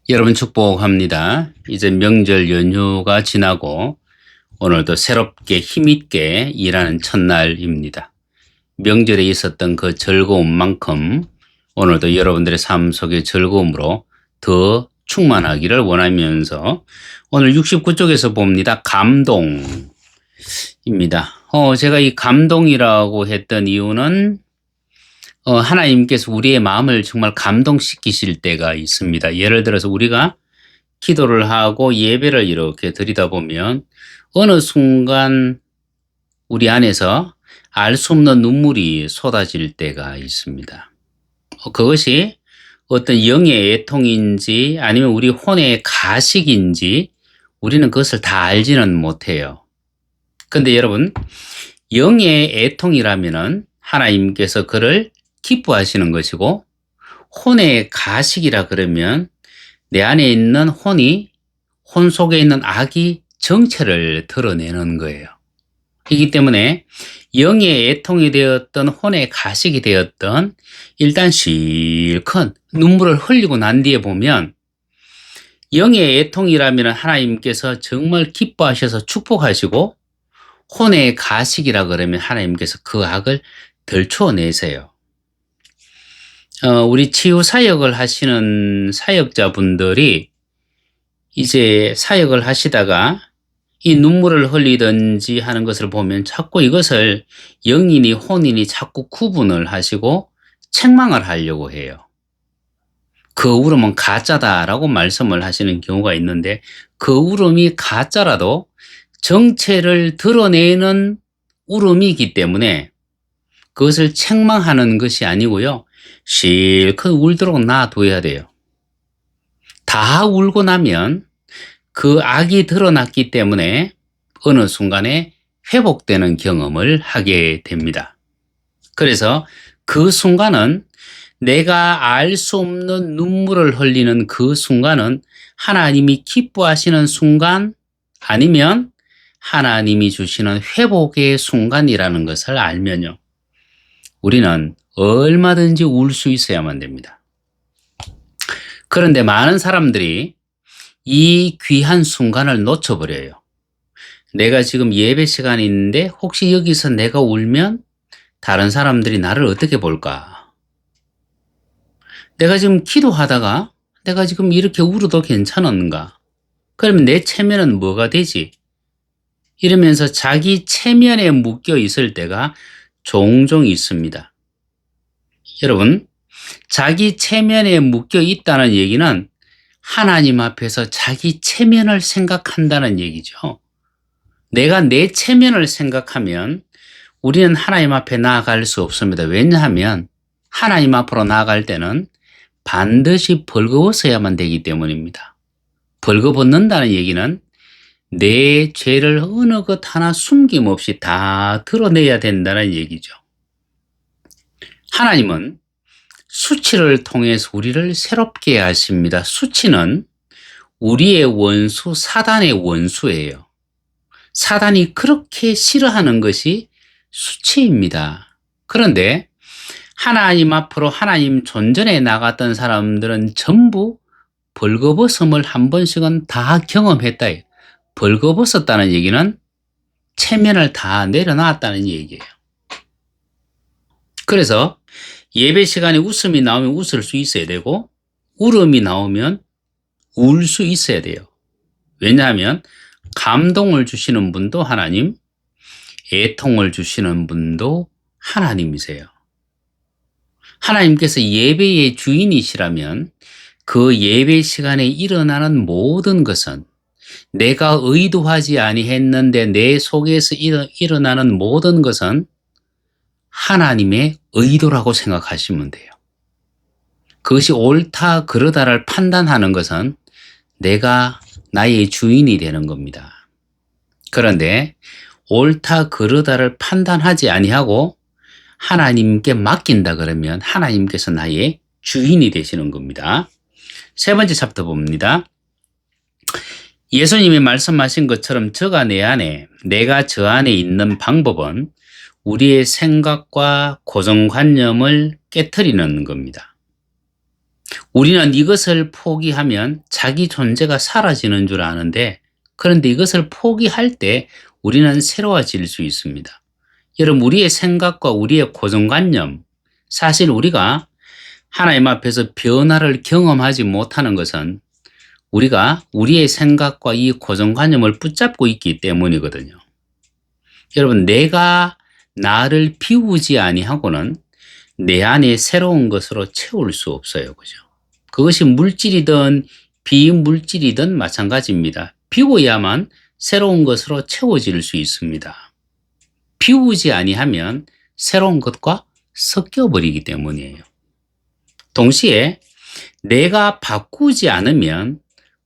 여러분 축복합니다. 이제 명절 연휴가 지나고 오늘도 새롭게 힘있게 일하는 첫날입니다. 명절에 있었던 그 즐거움만큼 오늘도 여러분들의 삶 속의 즐거움으로 더 충만하기를 원하면서 오늘 69쪽에서 봅니다. 감동입니다. 제가 이 감동이라고 했던 이유는 하나님께서 우리의 마음을 정말 감동시키실 때가 있습니다. 예를 들어서 우리가 기도를 하고 예배를 이렇게 드리다 보면 어느 순간 우리 안에서 알 수 없는 눈물이 쏟아질 때가 있습니다. 그것이 어떤 영의 애통인지 아니면 우리 혼의 가식인지 우리는 그것을 다 알지는 못해요. 근데 여러분, 영의 애통이라면은 하나님께서 그를 기뻐하시는 것이고, 혼의 가식이라 그러면 내 안에 있는 혼 속에 있는 악이 정체를 드러내는 거예요. 이기 때문에 영의 애통이 되었던 혼의 가식이 되었던 일단 실컷 눈물을 흘리고 난 뒤에 보면 영의 애통이라면 하나님께서 정말 기뻐하셔서 축복하시고, 혼의 가식이라 그러면 하나님께서 그 악을 덜쳐내세요. 우리 치유 사역을 하시는 사역자분들이 이제 사역을 하시다가 이 눈물을 흘리든지 하는 것을 보면 자꾸 이것을 영이니 혼이니 자꾸 구분을 하시고 책망을 하려고 해요. 그 울음은 가짜다라고 말씀을 하시는 경우가 있는데, 그 울음이 가짜라도 정체를 드러내는 울음이기 때문에 그것을 책망하는 것이 아니고요, 실컷 울도록 놔둬야 돼요. 다 울고 나면 그 악이 드러났기 때문에 어느 순간에 회복되는 경험을 하게 됩니다. 그래서 그 순간은, 내가 알 수 없는 눈물을 흘리는 그 순간은 하나님이 기뻐하시는 순간, 아니면 하나님이 주시는 회복의 순간이라는 것을 알면요, 우리는 얼마든지 울 수 있어야만 됩니다. 그런데 많은 사람들이 이 귀한 순간을 놓쳐버려요. 내가 지금 예배 시간이 있는데 혹시 여기서 내가 울면 다른 사람들이 나를 어떻게 볼까? 내가 지금 기도하다가 내가 지금 이렇게 울어도 괜찮은가? 그러면 내 체면은 뭐가 되지? 이러면서 자기 체면에 묶여 있을 때가 종종 있습니다. 여러분, 자기 체면에 묶여 있다는 얘기는 하나님 앞에서 자기 체면을 생각한다는 얘기죠. 내가 내 체면을 생각하면 우리는 하나님 앞에 나아갈 수 없습니다. 왜냐하면 하나님 앞으로 나아갈 때는 반드시 벌거벗어야만 되기 때문입니다. 벌거벗는다는 얘기는 내 죄를 어느 것 하나 숨김없이 다 드러내야 된다는 얘기죠. 하나님은 수치를 통해서 우리를 새롭게 하십니다. 수치는 우리의 원수, 사단의 원수예요. 사단이 그렇게 싫어하는 것이 수치입니다. 그런데 하나님 앞으로 하나님 존전에 나갔던 사람들은 전부 벌거벗음을 한 번씩은 다 경험했다. 벌거벗었다는 얘기는 체면을 다 내려놨다는 얘기예요. 그래서 예배 시간에 웃음이 나오면 웃을 수 있어야 되고, 울음이 나오면 울 수 있어야 돼요. 왜냐하면 감동을 주시는 분도 하나님, 애통을 주시는 분도 하나님이세요. 하나님께서 예배의 주인이시라면 그 예배 시간에 일어나는 모든 것은, 내가 의도하지 아니했는데 내 속에서 일어나는 모든 것은 하나님의 의도라고 생각하시면 돼요. 그것이 옳다 그르다를 판단하는 것은 내가 나의 주인이 되는 겁니다. 그런데 옳다 그르다를 판단하지 아니하고 하나님께 맡긴다 그러면 하나님께서 나의 주인이 되시는 겁니다. 세 번째 챕터 봅니다. 예수님이 말씀하신 것처럼 저가 내 안에, 내가 저 안에 있는 방법은 우리의 생각과 고정관념을 깨트리는 겁니다. 우리는 이것을 포기하면 자기 존재가 사라지는 줄 아는데, 그런데 이것을 포기할 때 우리는 새로워질 수 있습니다. 여러분, 우리의 생각과 우리의 고정관념, 사실 우리가 하나님 앞에서 변화를 경험하지 못하는 것은 우리가 우리의 생각과 이 고정관념을 붙잡고 있기 때문이거든요. 여러분, 내가 나를 비우지 아니하고는 내 안에 새로운 것으로 채울 수 없어요. 그죠? 그것이 물질이든 비물질이든 마찬가지입니다. 비워야만 새로운 것으로 채워질 수 있습니다. 비우지 아니하면 새로운 것과 섞여버리기 때문이에요. 동시에 내가 바꾸지 않으면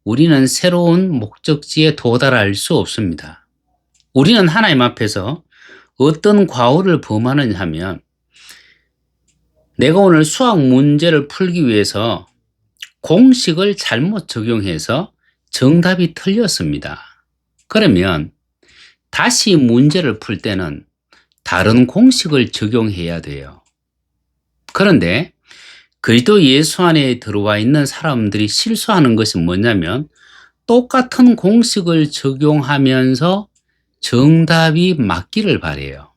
우리는 새로운 목적지에 도달할 수 없습니다. 우리는 하나님 앞에서 어떤 과오를 범하느냐 하면, 내가 오늘 수학 문제를 풀기 위해서 공식을 잘못 적용해서 정답이 틀렸습니다. 그러면 다시 문제를 풀 때는 다른 공식을 적용해야 돼요. 그런데 그리스도 예수 안에 들어와 있는 사람들이 실수하는 것이 뭐냐면, 똑같은 공식을 적용하면서 정답이 맞기를 바래요.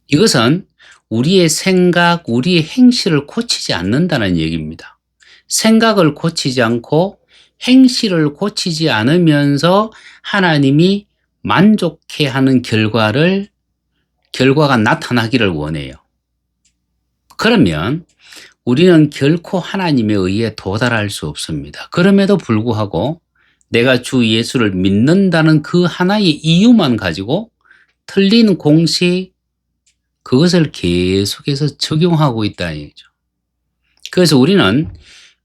이것은 우리의 생각, 우리의 행실을 고치지 않는다는 얘기입니다. 생각을 고치지 않고 행실을 고치지 않으면서 하나님이 만족해하는 결과가 나타나기를 원해요. 그러면 우리는 결코 하나님에 의해 도달할 수 없습니다. 그럼에도 불구하고 내가 주 예수를 믿는다는 그 하나의 이유만 가지고 틀린 공식, 그것을 계속해서 적용하고 있다는 얘기죠. 그래서 우리는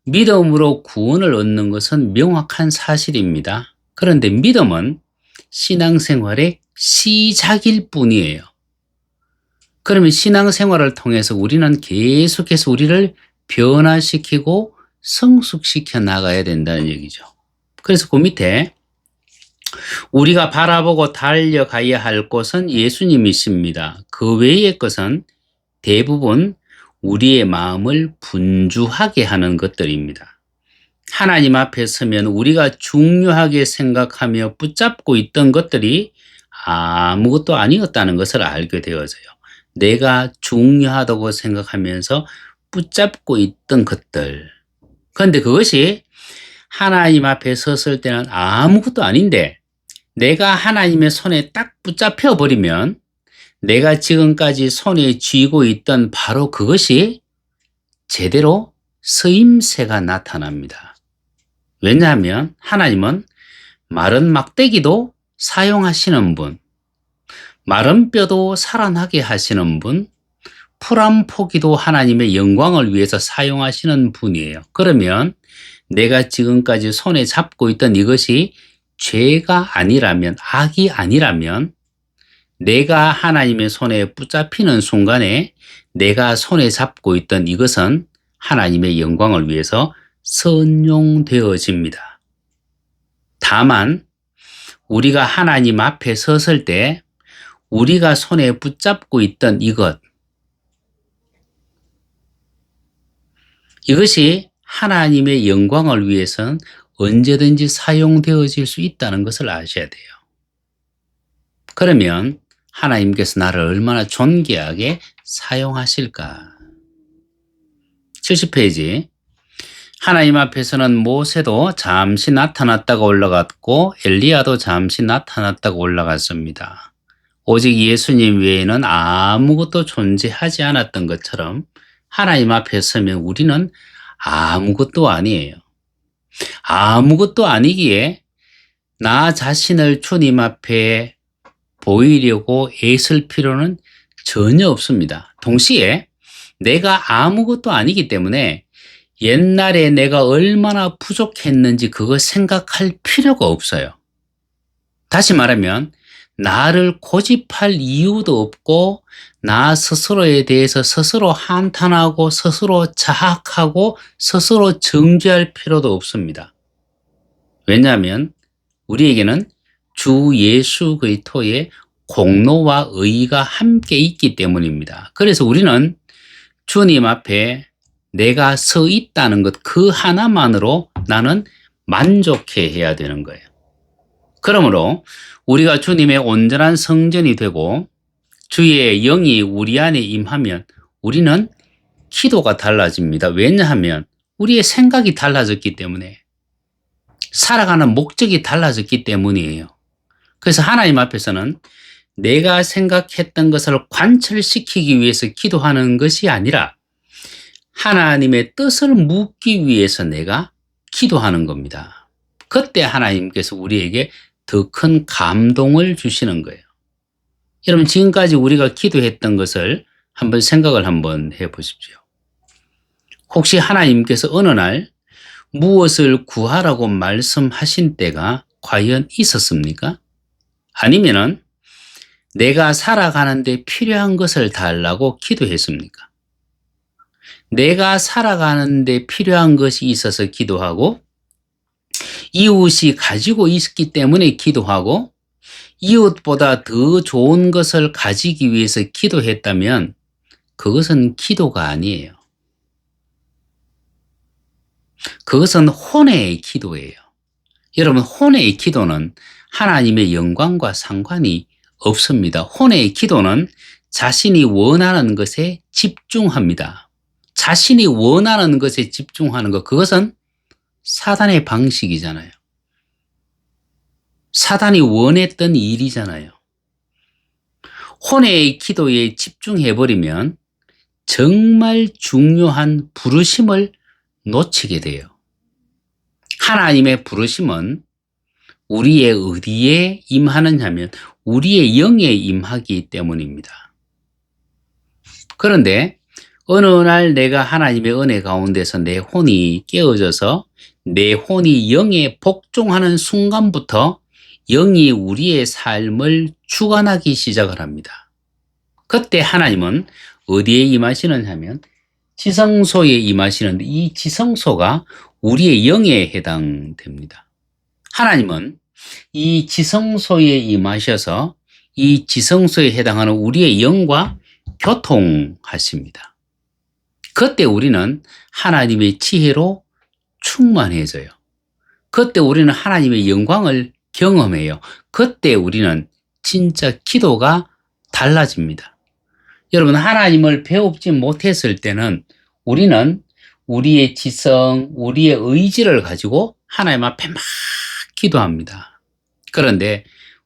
믿음으로 구원을 얻는 것은 명확한 사실입니다. 그런데 믿음은 신앙생활의 시작일 뿐이에요. 그러면 신앙생활을 통해서 우리는 계속해서 우리를 변화시키고 성숙시켜 나가야 된다는 얘기죠. 그래서 그 밑에 우리가 바라보고 달려가야 할 곳은 예수님이십니다. 그 외의 것은 대부분 우리의 마음을 분주하게 하는 것들입니다. 하나님 앞에 서면 우리가 중요하게 생각하며 붙잡고 있던 것들이 아무것도 아니었다는 것을 알게 되어져요. 내가 중요하다고 생각하면서 붙잡고 있던 것들. 그런데 그것이 하나님 앞에 섰을 때는 아무것도 아닌데, 내가 하나님의 손에 딱 붙잡혀 버리면 내가 지금까지 손에 쥐고 있던 바로 그것이 제대로 쓰임새가 나타납니다. 왜냐하면 하나님은 마른 막대기도 사용하시는 분, 마른 뼈도 살아나게 하시는 분, 풀 한 포기도 하나님의 영광을 위해서 사용하시는 분이에요. 그러면 내가 지금까지 손에 잡고 있던 이것이 죄가 아니라면, 악이 아니라면, 내가 하나님의 손에 붙잡히는 순간에 내가 손에 잡고 있던 이것은 하나님의 영광을 위해서 선용되어집니다. 다만 우리가 하나님 앞에 섰을 때 우리가 손에 붙잡고 있던 이것이 하나님의 영광을 위해서는 언제든지 사용되어질 수 있다는 것을 아셔야 돼요. 그러면 하나님께서 나를 얼마나 존귀하게 사용하실까. 70페이지. 하나님 앞에서는 모세도 잠시 나타났다가 올라갔고 엘리야도 잠시 나타났다가 올라갔습니다. 오직 예수님 외에는 아무것도 존재하지 않았던 것처럼 하나님 앞에 서면 우리는 아무것도 아니에요. 아무것도 아니기에 나 자신을 주님 앞에 보이려고 애쓸 필요는 전혀 없습니다. 동시에 내가 아무것도 아니기 때문에 옛날에 내가 얼마나 부족했는지 그거 생각할 필요가 없어요. 다시 말하면 나를 고집할 이유도 없고 나 스스로에 대해서 스스로 한탄하고 스스로 자학하고 스스로 정죄할 필요도 없습니다. 왜냐하면 우리에게는 주 예수 그리스도의 공로와 의가 함께 있기 때문입니다. 그래서 우리는 주님 앞에 내가 서 있다는 것 그 하나만으로 나는 만족해 해야 되는 거예요. 그러므로 우리가 주님의 온전한 성전이 되고 주의 영이 우리 안에 임하면 우리는 기도가 달라집니다. 왜냐하면 우리의 생각이 달라졌기 때문에, 살아가는 목적이 달라졌기 때문이에요. 그래서 하나님 앞에서는 내가 생각했던 것을 관철시키기 위해서 기도하는 것이 아니라 하나님의 뜻을 묻기 위해서 내가 기도하는 겁니다. 그때 하나님께서 우리에게 더 큰 감동을 주시는 거예요. 여러분, 지금까지 우리가 기도했던 것을 한번 생각을 한번 해 보십시오. 혹시 하나님께서 어느 날 무엇을 구하라고 말씀하신 때가 과연 있었습니까? 아니면은 내가 살아가는데 필요한 것을 달라고 기도했습니까? 내가 살아가는데 필요한 것이 있어서 기도하고, 이웃이 가지고 있기 때문에 기도하고, 이웃보다 더 좋은 것을 가지기 위해서 기도했다면 그것은 기도가 아니에요. 그것은 혼의 기도예요. 여러분, 혼의 기도는 하나님의 영광과 상관이 없습니다. 혼의 기도는 자신이 원하는 것에 집중합니다. 자신이 원하는 것에 집중하는 것, 그것은 사단의 방식이잖아요. 사단이 원했던 일이잖아요. 혼의 기도에 집중해버리면 정말 중요한 부르심을 놓치게 돼요. 하나님의 부르심은 우리의 어디에 임하느냐면 우리의 영에 임하기 때문입니다. 그런데 어느 날 내가 하나님의 은혜 가운데서 내 혼이 깨어져서 내 혼이 영에 복종하는 순간부터 영이 우리의 삶을 주관하기 시작을 합니다. 그때 하나님은 어디에 임하시느냐 하면 지성소에 임하시는데, 이 지성소가 우리의 영에 해당됩니다. 하나님은 이 지성소에 임하셔서 이 지성소에 해당하는 우리의 영과 교통하십니다. 그때 우리는 하나님의 지혜로 충만해져요. 그때 우리는 하나님의 영광을 경험해요. 그때 우리는 진짜 기도가 달라집니다. 여러분, 하나님을 배우지 못했을 때는 우리는 우리의 지성, 우리의 의지를 가지고 하나님 앞에 막 기도합니다. 그런데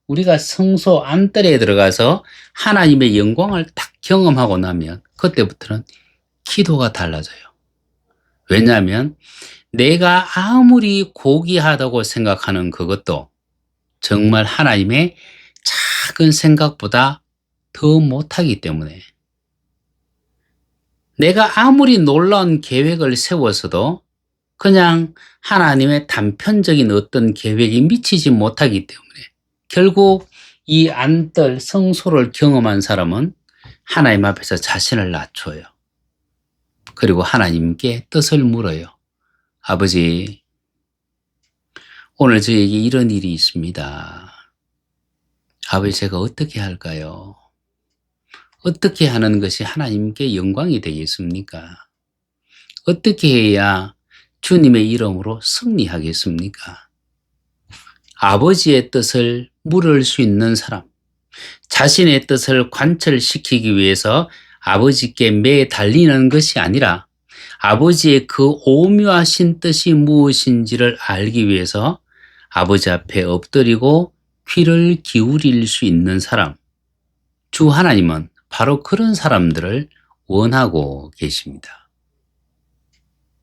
우리가 성소 안뜰에 들어가서 하나님의 영광을 딱 경험하고 나면 그때부터는 기도가 달라져요. 왜냐하면 내가 아무리 고귀하다고 생각하는 그것도 정말 하나님의 작은 생각보다 더 못하기 때문에, 내가 아무리 놀라운 계획을 세워서도 그냥 하나님의 단편적인 어떤 계획이 미치지 못하기 때문에 결국 이 안뜰 성소를 경험한 사람은 하나님 앞에서 자신을 낮춰요. 그리고 하나님께 뜻을 물어요. 아버지, 오늘 저에게 이런 일이 있습니다. 아버지, 제가 어떻게 할까요? 어떻게 하는 것이 하나님께 영광이 되겠습니까? 어떻게 해야 주님의 이름으로 승리하겠습니까? 아버지의 뜻을 물을 수 있는 사람, 자신의 뜻을 관철시키기 위해서 아버지께 매달리는 것이 아니라 아버지의 그 오묘하신 뜻이 무엇인지를 알기 위해서 아버지 앞에 엎드리고 귀를 기울일 수 있는 사람, 주 하나님은 바로 그런 사람들을 원하고 계십니다.